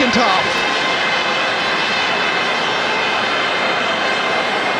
second half.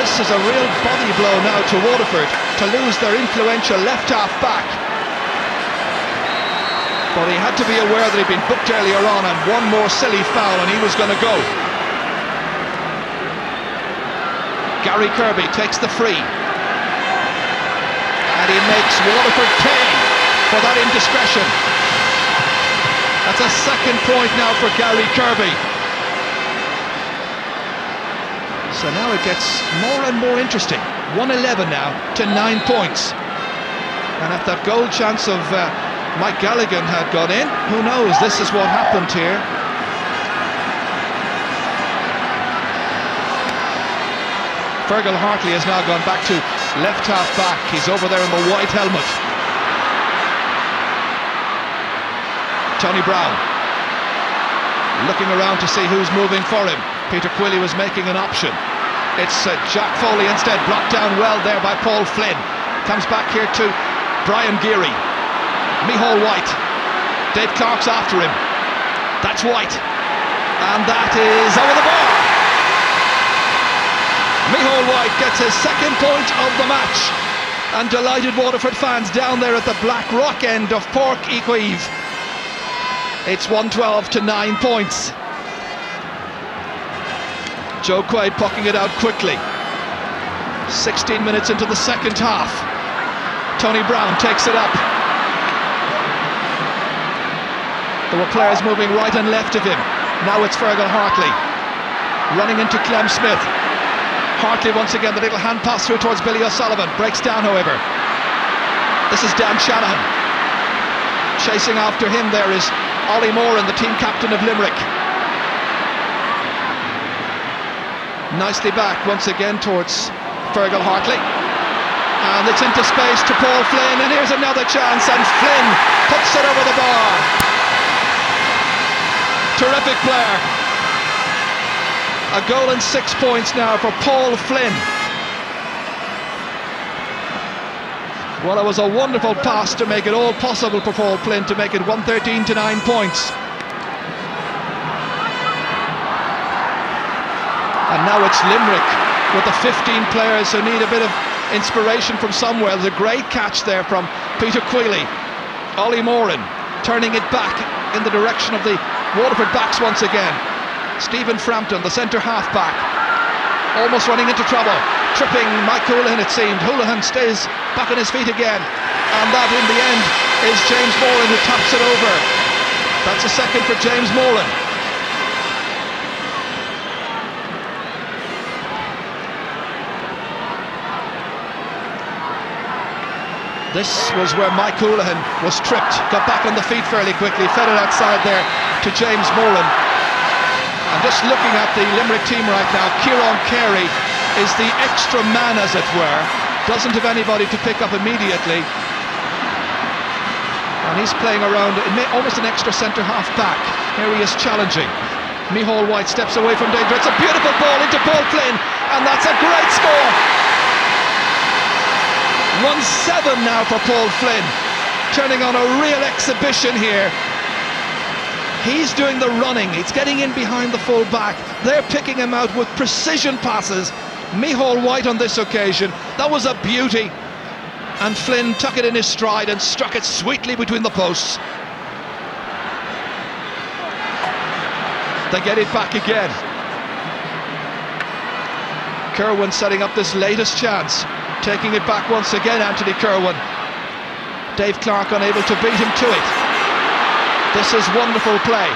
This is a real body blow now to Waterford to lose their influential left half back. But he had to be aware that he'd been booked earlier on, and one more silly foul and he was going to go. Gary Kirby takes the free. And he makes Waterford pay for that indiscretion. That's a second point now for Gary Kirby. So now it gets more and more interesting. 1-11 now to 9 points. And if that goal chance of Mike Galligan had gone in, who knows, this is what happened here. Fergal Hartley has now gone back to left half back. He's over there in the white helmet. Tony Browne looking around to see who's moving for him. Peter Queally was making an option. It's Jack Foley instead, blocked down well there by Paul Flynn. Comes back here to Brian Geary. Micheál White. Dave Clarke's after him. That's White. And that is over the bar. Micheál White gets his second point of the match. And delighted Waterford fans down there at the Black Rock end of Páirc y Chaoimh. It's 1-12 to 9 points. Joe Quaid pucking it out quickly. 16 minutes into the second half. Tony Browne takes it up. There were players moving right and left of him. Now it's Fergal Hartley running into Clem Smith. Hartley once again, the little hand pass through towards Billy O'Sullivan. Breaks down, however. This is Dan Shanahan. Chasing after him there is Ollie Moran, the team captain of Limerick. Nicely back once again towards Fergal Hartley. And it's into space to Paul Flynn, and here's another chance, and Flynn puts it over the bar. Terrific player. A goal and 6 points now for Paul Flynn. Well, it was a wonderful pass to make it all possible for Paul Flynn to make it 113 to 9 points. And now it's Limerick with the 15 players who need a bit of inspiration from somewhere. There's a great catch there from Peter Queally. Ollie Moran turning it back in the direction of the Waterford backs once again. Stephen Frampton, the centre half back, almost running into trouble. Tripping Mike Houlihan, it seemed. Houlihan stays back on his feet again. And that in the end is James Moran who taps it over. That's a second for James Moran. This was where Mike Houlihan was tripped, got back on the feet fairly quickly, fed it outside there to James Moran. And just looking at the Limerick team right now, Carey is the extra man, as it were. Doesn't have anybody to pick up immediately. And he's playing around, almost an extra centre half back. Here he is challenging. Micheál White steps away from danger. It's a beautiful ball into Paul Flynn, and that's a great score. 1-7 now for Paul Flynn, turning on a real exhibition here. He's doing the running, he's getting in behind the full back. They're picking him out with precision passes. Micheál White on this occasion, that was a beauty. And Flynn took it in his stride and struck it sweetly between the posts. They get it back again. Kirwan setting up this latest chance. Taking it back once again, Anthony Kirwan. Dave Clarke unable to beat him to it. This is wonderful play.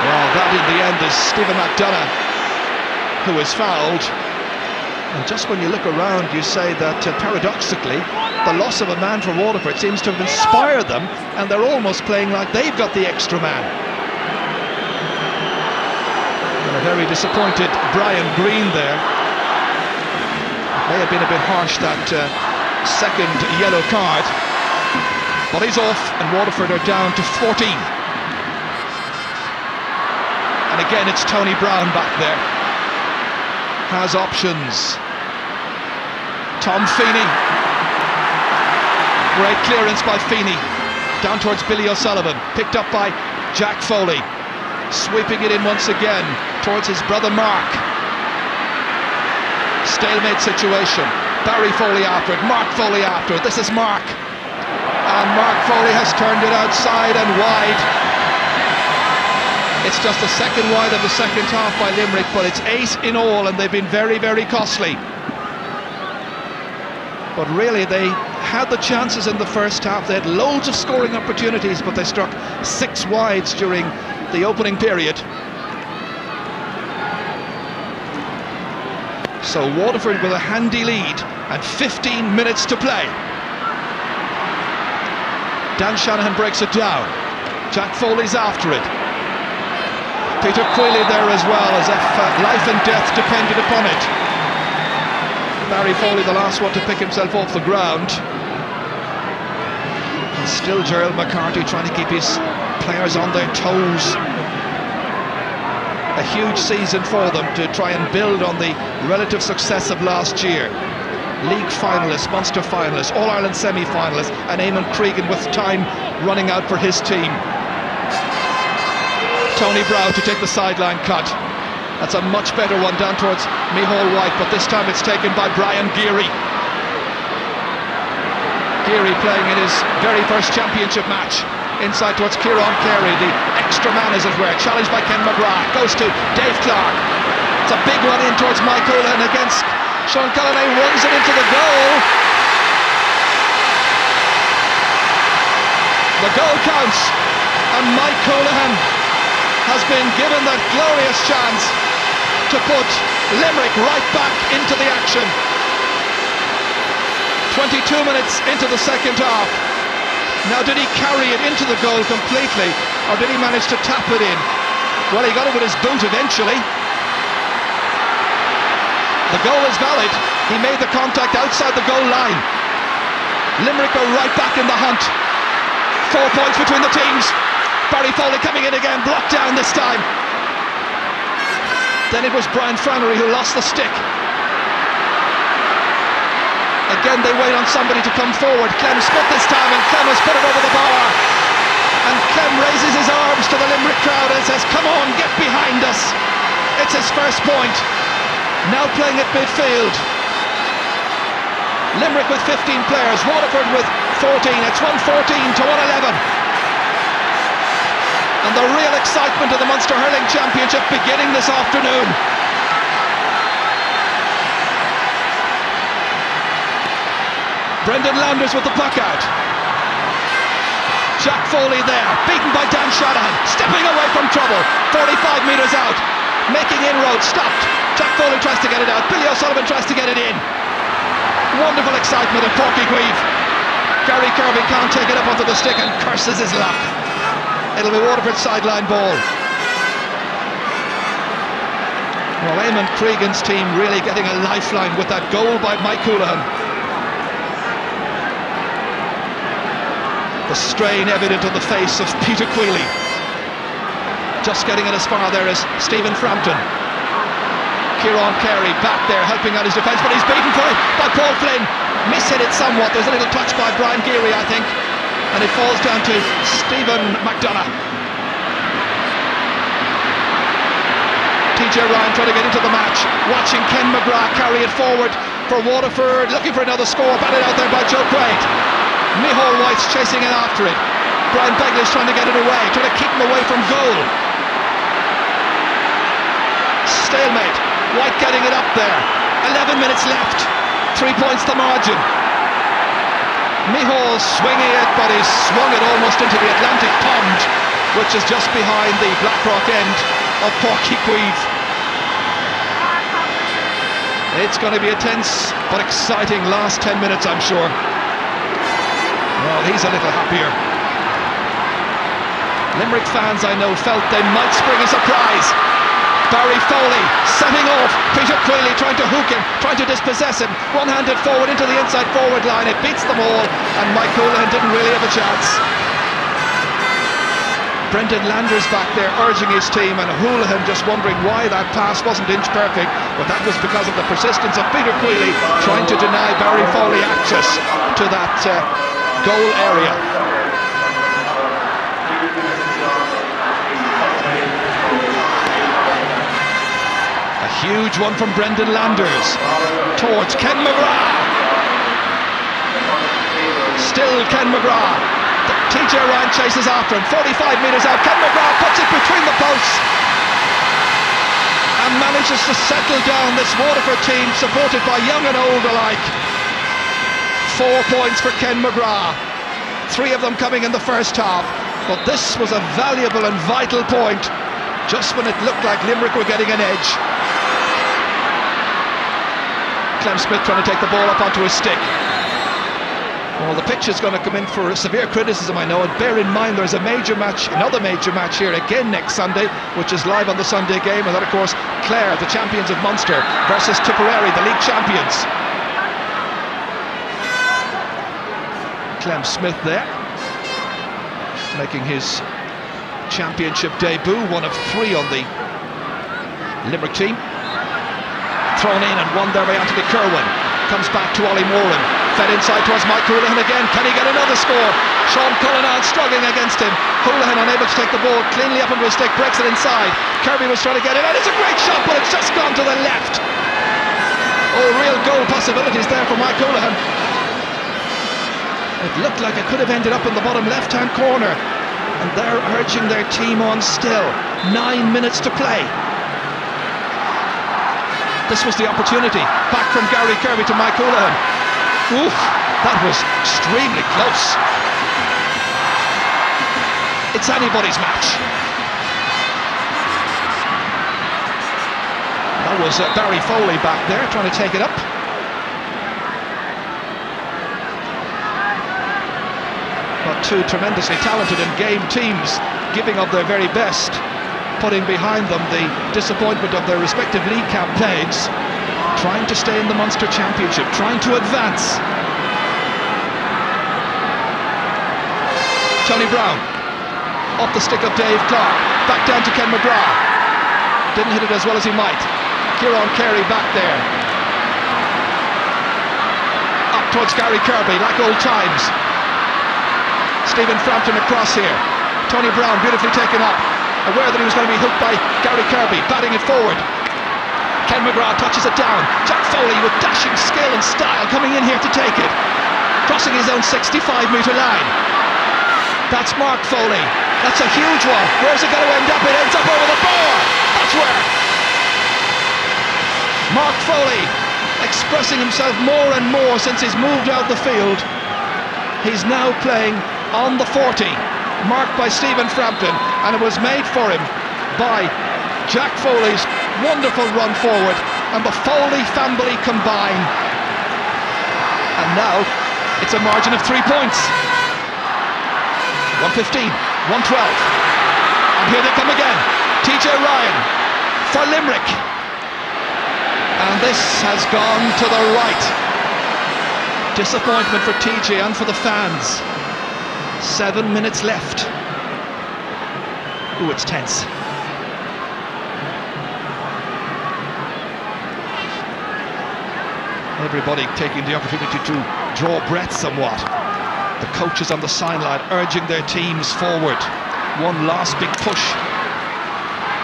Well, that in the end is Stephen McDonagh, who is fouled. And just when you look around, you say that paradoxically, the loss of a man for Waterford seems to have inspired them, and they're almost playing like they've got the extra man. And a very disappointed Brian Greene there. It may have been a bit harsh, that second yellow card, but he's off and Waterford are down to 14. And again it's Tony Browne back there, has options. Tom Feeney, great clearance by Feeney. down towards Billy O'Sullivan, picked up by Jack Foley, sweeping it in once again towards his brother Mark. Stalemate situation. Barry Foley after it, Mark Foley after it. This is Mark, and Mark Foley has turned it outside and wide. It's just the second wide of the second half by Limerick, but it's 8 in all, and they've been very, very costly. But really, they had the chances in the first half. They had loads of scoring opportunities, but they struck 6 wides during the opening period. So Waterford with a handy lead and 15 minutes to play. Dan Shanahan breaks it down. Jack Foley's after it. Peter Queally there as well, as if life and death depended upon it. Barry Foley the last one to pick himself off the ground. And still Gerald McCarthy trying to keep his players on their toes. A huge season for them to try and build on the relative success of last year. League finalists, Munster finalists, All-Ireland semi-finalists, and Eamon Cregan with time running out for his team. Tony Browne to take the sideline cut. That's a much better one down towards Micheál White, but this time it's taken by Brian Geary. Geary playing in his very first championship match. Inside towards Kieran Carey, the extra man as it were, challenged by Ken McGrath, goes to Dave Clarke. It's a big one in towards Mike Houlihan against Sean Cullinane, runs it into the goal. The goal counts, and Mike Houlihan has been given that glorious chance to put Limerick right back into the action. 22 minutes into the second half. Now, did he carry it into the goal completely, or did he manage to tap it in? Well, he got it with his boot eventually. The goal is valid. He made the contact outside the goal line. Limerick are right back in the hunt. 4 points between the teams. Barry Foley coming in again, blocked down this time. Then it was Brian Flannery who lost the stick. Again, they wait on somebody to come forward. Clem's split this time, and Clem has put it over the bar. And Clem raises his arms to the Limerick crowd and says, "Come on, get behind us." It's his first point. Now playing at midfield. Limerick with 15 players, Waterford with 14. It's 114 to 111. And the real excitement of the Munster Hurling Championship beginning this afternoon. Brendan Landers with the puck out. Jack Foley there, beaten by Dan Shanahan, stepping away from trouble, 45 metres out, making inroads, stopped. Jack Foley tries to get it out, Billy O'Sullivan tries to get it in. Wonderful excitement in Páirc Queally. Gary Kirby can't take it up onto the stick and curses his luck. It'll be Waterford's sideline ball. Well, Eamon Cregan's team really getting a lifeline with that goal by Mike Houlihan. The strain evident on the face of Peter Queally. Just getting it as far there as Stephen Frampton. Kieran Carey back there helping out his defence, but he's beaten for it by Paul Flynn. Mishit it somewhat. There's a little touch by Brian Geary, I think, and it falls down to Stephen McDonagh. TJ Ryan trying to get into the match, watching Ken McGrath carry it forward for Waterford, looking for another score, batted out there by Joe Quaid. Micheál White's chasing it after it. Brian Begley's trying to get it away, trying to keep him away from goal. Stalemate. White getting it up there. 11 minutes left. 3 points the margin. Micheál swinging it, but he's swung it almost into the Atlantic Pond, which is just behind the Blackrock end of Páirc Queally. It's going to be a tense but exciting last 10 minutes, I'm sure. Well, he's a little happier. Limerick fans, I know, felt they might spring a surprise. Barry Foley setting off. Peter Queally trying to hook him, trying to dispossess him. One-handed forward into the inside forward line. It beats them all, and Mike Houlihan didn't really have a chance. Brendan Landers back there urging his team, and Houlihan just wondering why that pass wasn't inch perfect, but that was because of the persistence of Peter Queally trying to deny Barry Foley access to that goal area. one from Brendan Landers towards Ken McGrath. Still Ken McGrath. TJ Ryan chases after him, 45 metres out. Ken McGrath puts it between the posts and manages to settle down this Waterford team, supported by young and old alike. 4 points for Ken McGrath, 3 of them coming in the first half. But this was a valuable and vital point just when it looked like Limerick were getting an edge. Clem Smith trying to take the ball up onto his stick. Well, the pitch is going to come in for severe criticism, I know, and bear in mind there's a major match, another major match here again next Sunday, which is live on the Sunday game, and that of course Clare, the champions of Munster, versus Tipperary, the league champions. Clem Smith there, making his championship debut, one of 3 on the Limerick team. Thrown in and won there by Anthony Kirwan. Comes back to Ollie Moran, fed inside towards Mike Houlihan again. Can he get another score? Sean Cullinane struggling against him. Houlihan unable to take the ball cleanly up into his stick, breaks it inside. Kirby was trying to get it, and it's a great shot, but it's just gone to the left. Oh, real goal possibilities there for Mike Houlihan. It looked like it could have ended up in the bottom left-hand corner, and they're urging their team on still. 9 minutes to play. This was the opportunity. Back from Gary Kirby to Mike Houlihan. Oof, that was extremely close. It's anybody's match. That was Barry Foley back there trying to take it up. But 2 tremendously talented and game teams giving of their very best, putting behind them the disappointment of their respective league campaigns, trying to stay in the Munster Championship, trying to advance. Tony Browne, off the stick of Dave Clarke, back down to Ken McGrath. Didn't hit it as well as he might. Carey back there. Up towards Gary Kirby, like old times. Stephen Frampton across here. Tony Browne beautifully taken up, aware that he was going to be hooked by Gary Kirby, batting it forward. Ken McGrath touches it down. Jack Foley with dashing skill and style coming in here to take it, crossing his own 65-metre line. That's Mark Foley. That's a huge one. Where's it going to end up? It ends up over the bar. That's where Mark Foley, expressing himself more and more since he's moved out the field. He's now playing on the 40, marked by Stephen Frampton, and it was made for him by Jack Foley's wonderful run forward and the Foley family combine. And now it's a margin of 3 points. 115, 112, and here they come again. TJ Ryan for Limerick, and this has gone to the right. Disappointment for TJ and for the fans. 7 minutes left. Ooh, it's tense. Everybody taking the opportunity to draw breath somewhat. The coaches on the sideline urging their teams forward. One last big push.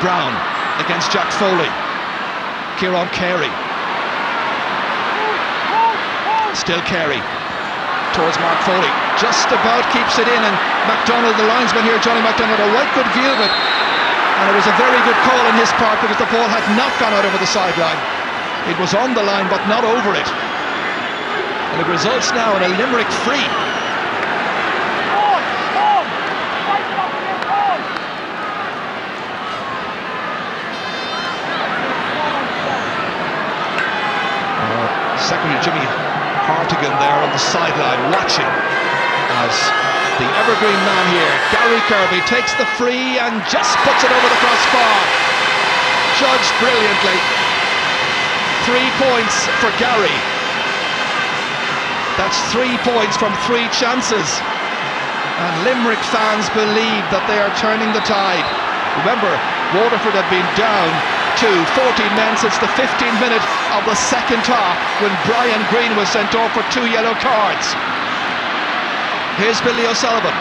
Browne against Jack Foley. Carey. Still Carey towards Mark Foley. Just about keeps it in, and McDonagh, the linesman here, Johnny McDonagh, had a right good view of it. And it was a very good call on his part, because the ball had not gone out over the sideline. It was on the line, but not over it. And it results now in a Limerick free. Secretary Jimmy Hartigan there on the sideline watching as the evergreen man here, Gary Kirby, takes the free and just puts it over the crossbar. Judged brilliantly. 3 points for Gary. That's 3 points from 3 chances. And Limerick fans believe that they are turning the tide. Remember, Waterford have been down to 14 men since the 15th minute of the second half, when Brian Greene was sent off for 2 yellow cards. Here's Billy O'Sullivan.